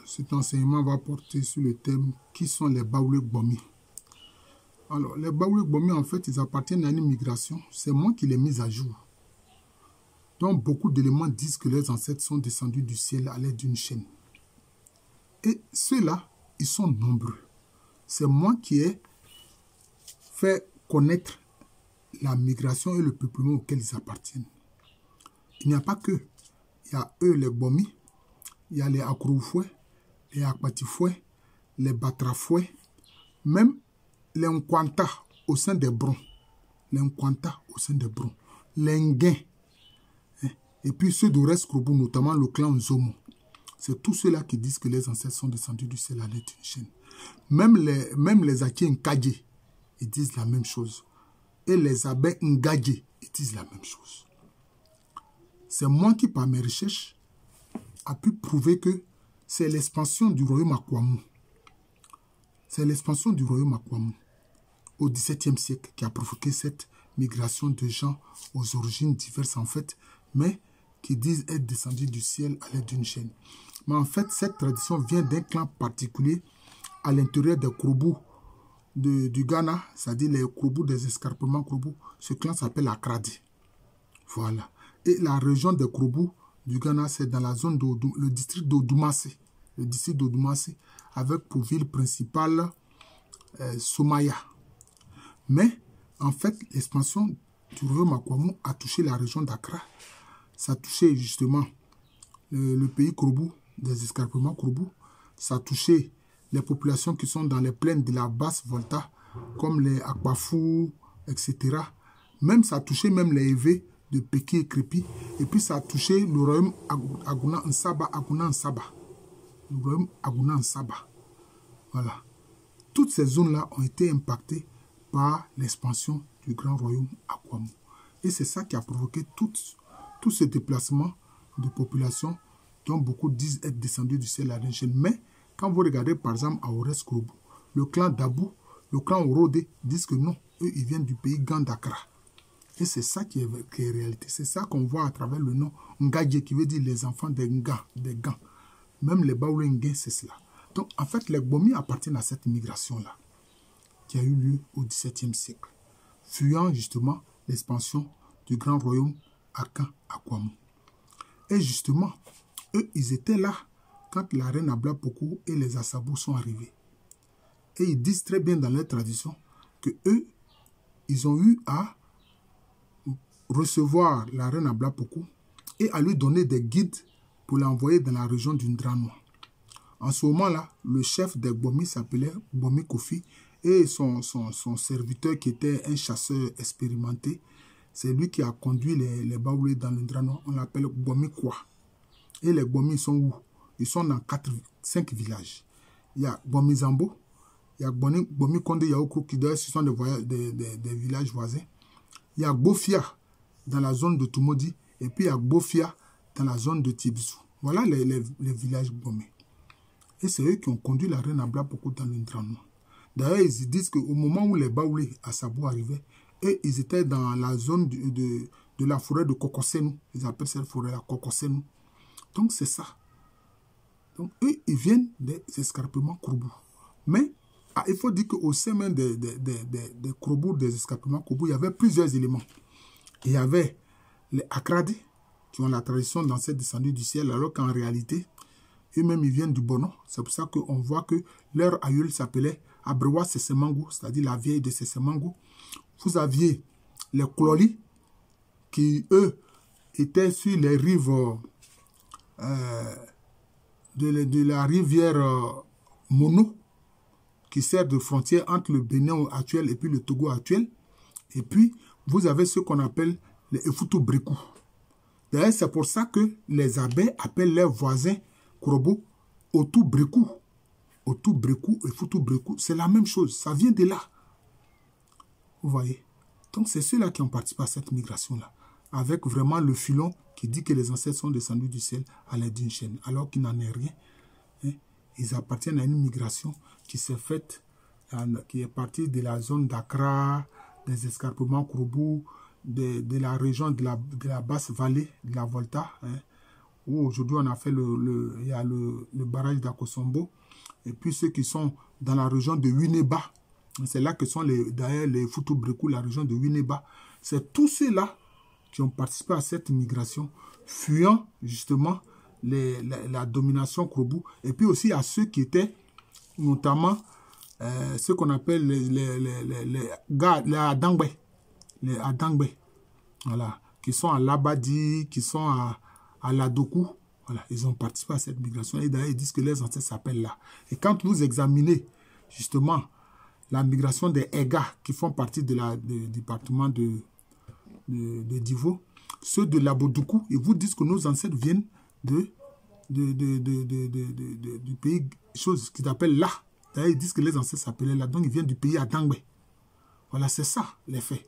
Cet enseignement va porter sur le thème qui sont les Baoulé Gbomi. Alors, les Baoulé Gbomi, en fait, ils appartiennent à une migration. C'est moi qui les mis à jour. Donc, beaucoup d'éléments disent que leurs ancêtres sont descendus du ciel à l'aide d'une chaîne. Et ceux-là, ils sont nombreux. C'est moi qui ai fait connaître la migration et le peuplement auquel ils appartiennent. Il n'y a pas que. Il y a eux, les Gbomi, il y a les Akroufoué, les Akpatifoué, les Batrafoué, même les Nkwanta au sein des Brons. Les Nkwanta au sein des Brons. Les Nguin. Et puis ceux d'Ores Krobou, notamment le clan Nzomo. C'est tous ceux-là qui disent que les ancêtres sont descendus du ciel à l'aide d'une chaîne. Même les Aké Nkadje, ils disent la même chose. Et les Abé Ngadje, ils disent la même chose. C'est moi qui, par mes recherches, a pu prouver que c'est l'expansion du royaume Akwamou. C'est l'expansion du royaume Akwamou au XVIIe siècle qui a provoqué cette migration de gens aux origines diverses en fait, mais qui disent être descendus du ciel à l'aide d'une chaîne. Mais en fait, cette tradition vient d'un clan particulier à l'intérieur des Krobou du Ghana, c'est-à-dire les Krobou des escarpements Krobou. Ce clan s'appelle Akradi. Voilà. Et la région des Krobou du Ghana, c'est dans la zone le district d'Odoumassé. Le district d'Odoumassé, avec pour ville principale Somaya. Mais, en fait, l'expansion du royaume Akwamou a touché la région d'Accra. Ça a touché justement le pays Krobou, des escarpements Krobou. Ça a touché les populations qui sont dans les plaines de la basse Volta, comme les Akbafou, etc. Même ça a touché même les Evé de Péki et Crépi. Et puis ça a touché le royaume Aguna Nsaba. Le royaume Aguna Nsaba. Voilà. Toutes ces zones-là ont été impactées par l'expansion du grand royaume Akwamou. Et c'est ça qui a provoqué tout ce déplacement de population dont beaucoup disent être descendus du ciel à l'échelle. Mais quand vous regardez par exemple à Ores Krobou, le clan Dabou, le clan Orodé disent que non, eux ils viennent du pays Gandakra. Et c'est ça qui est réalité. C'est ça qu'on voit à travers le nom Ngadje qui veut dire les enfants des Gans. Même les Baoulé Nguin, c'est cela. Donc en fait, les Gbomi appartiennent à cette migration-là qui a eu lieu au XVIIe siècle, fuyant justement l'expansion du grand royaume Akwamou. Et justement, eux, ils étaient là quand la reine Ablapoku et les Assabou sont arrivés. Et ils disent très bien dans leur tradition que eux, ils ont eu à recevoir la reine Ablapoku et à lui donner des guides pour l'envoyer dans la région du Ndranois. En ce moment-là, le chef des Gbomi s'appelait Gbomi Kofi et son serviteur qui était un chasseur expérimenté, c'est lui qui a conduit les Baoulé dans le Ndranois. On l'appelle Gbomi Kwa. Et les Gbomi sont où? Ils sont dans 5 villages. Il y a Gbomi Zambo, il y a Gbomi Konde Yaoukro qui d'ailleurs ce sont des villages voisins. Il y a Gbofia dans la zone de Tumodi et puis il y a Gbofia dans la zone de Tibisou. Voilà les villages Gbomi. Et c'est eux qui ont conduit la reine Ablapoku dans le Ndranois. D'ailleurs, ils disent qu'au moment où les Baoulé à Sabou arrivaient, et ils étaient dans la zone de la forêt de Kokosenou. Ils appellent cette forêt-là Kokosenou. Donc, c'est ça. Donc, eux, ils viennent des escarpements Krobou. Mais, il faut dire qu'au sein même des Krobou, des escarpements Krobou, il y avait plusieurs éléments. Il y avait les Akradi, qui ont la tradition d'ancêtres descendus du ciel, alors qu'en réalité, eux-mêmes, ils viennent du Bono. C'est pour ça qu'on voit que leur aïeul s'appelait Abrewa Sesemangou, c'est-à-dire la vieille de Sesemangou. Vous aviez les Kloli, qui, eux, étaient sur les rives de la rivière Mono, qui sert de frontière entre le Bénin actuel et puis le Togo actuel. Et puis, vous avez ce qu'on appelle les Efutu Brekou. D'ailleurs, c'est pour ça que les abbés appellent leurs voisins Krobou Otu Brekou. Otu Brekou et Futu Brekou, c'est la même chose. Ça vient de là. Vous voyez? Donc, c'est ceux-là qui ont participé à cette migration-là. Avec vraiment le filon qui dit que les ancêtres sont descendus du ciel à l'aide d'une chaîne. Alors qu'il n'en est rien. Hein? Ils appartiennent à une migration qui s'est faite, qui est partie de la zone d'Accra, des escarpements Krobou, de la région de la basse vallée de la Volta, hein, où aujourd'hui on a fait il y a le barrage d'Akosombo, et puis ceux qui sont dans la région de Winneba, c'est là que sont d'ailleurs les Futu-Breku, la région de Winneba. C'est tous ceux-là qui ont participé à cette migration, fuyant justement la domination Krobu, et puis aussi à ceux qui étaient notamment ce qu'on appelle les Adangbe, voilà, qui sont à Labadi, qui sont à Ladoku. Voilà, ils ont participé à cette migration. Et d'ailleurs, ils disent que les ancêtres s'appellent là. Et quand vous examinez justement la migration des Ega, qui font partie du département de Divo, ceux de Labodoukou, ils vous disent que nos ancêtres viennent du pays, chose qu'ils appellent là. D'ailleurs, ils disent que les ancêtres s'appelaient là. Donc, ils viennent du pays Adangbe. Voilà, c'est ça, les faits.